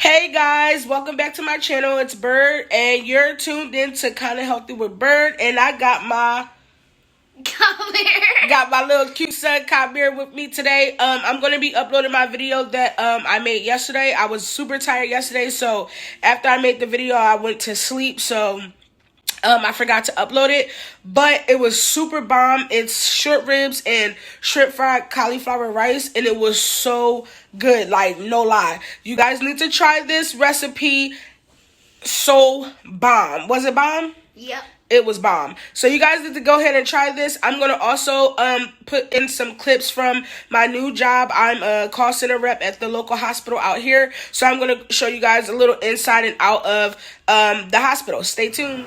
Hey guys, welcome back to my channel. It's Bird, and you're tuned in to Kinda Healthy with Bird. And I got my little cute son Kabir with me today. I'm gonna be uploading my video that I made yesterday. I was super tired yesterday, so after I made the video, I went to sleep. So I forgot to upload it, but it was super bomb. It's short ribs and shrimp fried cauliflower rice, and it was so good, like no lie. You guys need to try this recipe. So bomb. Was it bomb? Yep. It was bomb. So you guys need to go ahead and try this. I'm going to also put in some clips from my new job. I'm a call center rep at the local hospital out here. So I'm going to show you guys a little inside and out of the hospital. Stay tuned.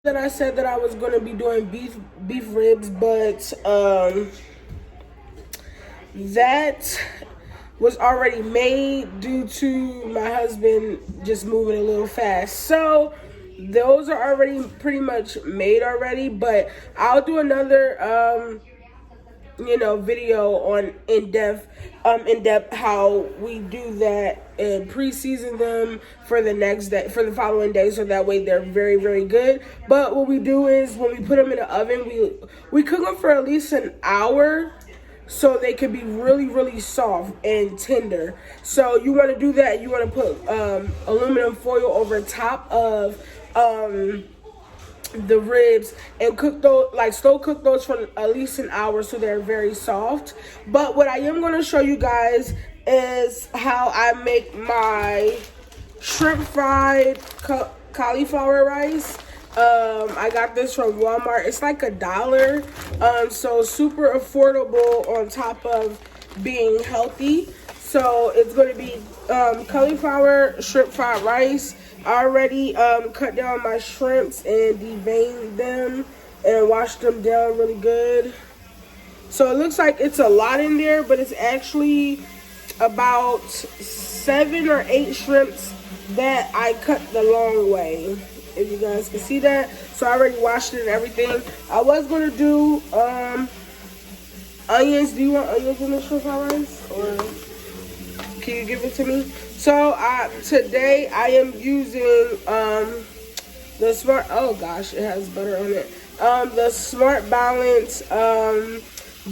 That I said that I was going to be doing beef ribs, but that was already made due to my husband just moving a little fast. So those are already pretty much made already, but I'll do another video on in depth how we do that and pre-season them for the next day, for the following day, so that way they're very, very good. But what we do is when we put them in the oven, we cook them for at least an hour so they can be really, really soft and tender. So you want to do that. You want to put aluminum foil over top of the ribs and cook those, like slow cook those for at least an hour so they're very soft. But what I am going to show you guys is how I make my shrimp fried cauliflower rice. I got this from Walmart. It's like $1, so super affordable on top of being healthy. So it's going to be cauliflower shrimp fried rice. I already cut down my shrimps and deveined them and washed them down really good. So it looks like it's a lot in there, but it's actually about 7 or 8 shrimps that I cut the long way, if you guys can see that. So I already washed it and everything. I was going to do onions. Do you want onions in the shrimp fried rice? Or can you give it to me? So today I am using the Smart, oh gosh, it has butter on it. The Smart Balance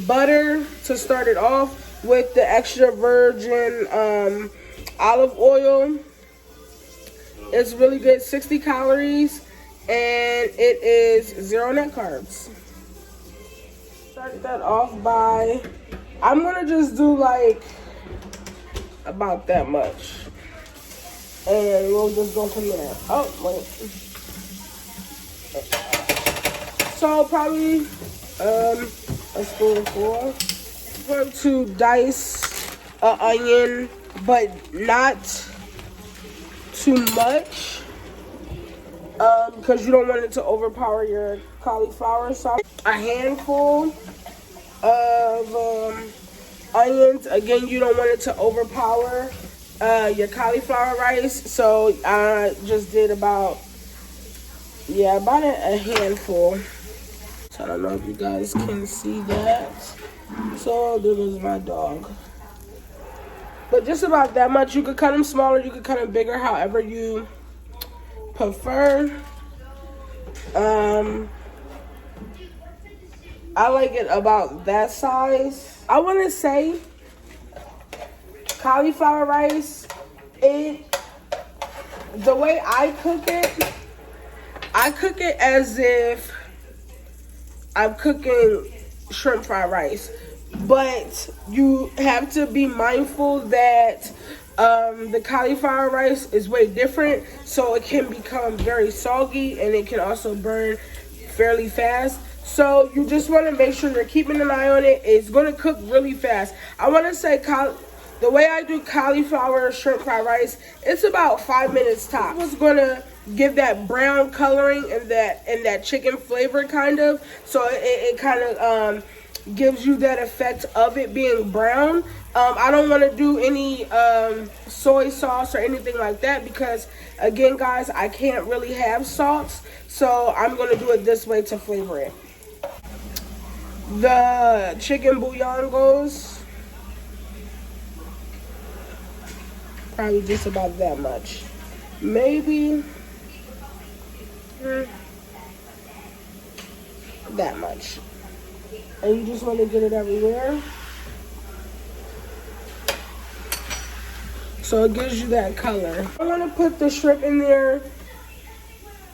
butter to start it off with the extra virgin olive oil. It's really good, 60 calories, and it is 0 net carbs. Start that off by, I'm gonna just do like about that much, and we'll just go from there. Oh wait, so probably a spoonful. I'm going to dice an onion, but not too much, because you don't want it to overpower your cauliflower. So a handful of onions. Again, you don't want it to overpower your cauliflower rice, so I just did about a handful. So I don't know if you guys can see that. So there goes my dog. But just about that much. You could cut them smaller, you could cut them bigger, however you prefer. I like it about that size. I want to say cauliflower rice, the way I cook it as if I'm cooking shrimp fried rice. But you have to be mindful that the cauliflower rice is way different, so it can become very soggy and it can also burn fairly fast. So you just want to make sure you're keeping an eye on it. It's going to cook really fast. I want to say the way I do cauliflower shrimp fried rice, it's about 5 minutes tops. It's going to give that brown coloring and that chicken flavor kind of. So it kind of gives you that effect of it being brown. I don't want to do any soy sauce or anything like that because, again, guys, I can't really have salts. So I'm going to do it this way to flavor it. The chicken bouillon goes probably just about that much. Maybe that much. And you just want to get it everywhere. So it gives you that color. I want to put the shrimp in there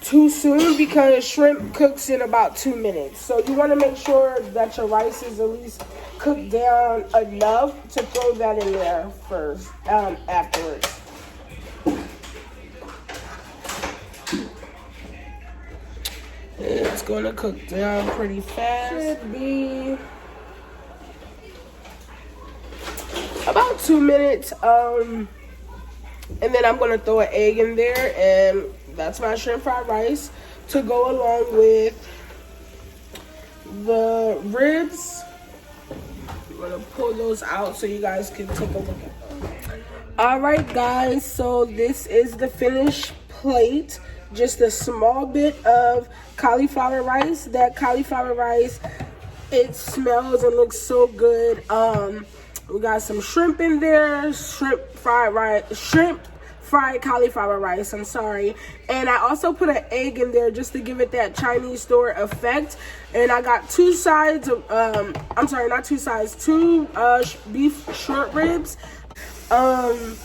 too soon because shrimp cooks in about 2 minutes. So you want to make sure that your rice is at least cooked down enough to throw that in there first, afterwards. It's going to cook down pretty fast. Should be about 2 minutes. And then I'm going to throw an egg in there, and that's my shrimp fried rice to go along with the ribs. I'm going to pull those out so you guys can take a look at them. Alright guys, so this is the finished plate. Just a small bit of cauliflower rice. That cauliflower rice, it smells and looks so good. We got some shrimp in there, shrimp fried cauliflower rice, I'm sorry. And I also put an egg in there just to give it that Chinese store effect. And I got two sides of, I'm sorry, not two sides, two beef short ribs. I'm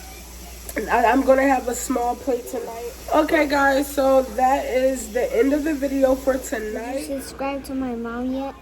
gonna have a small plate tonight. Okay guys, so that is the end of the video for tonight. Did you subscribe to my mom yet?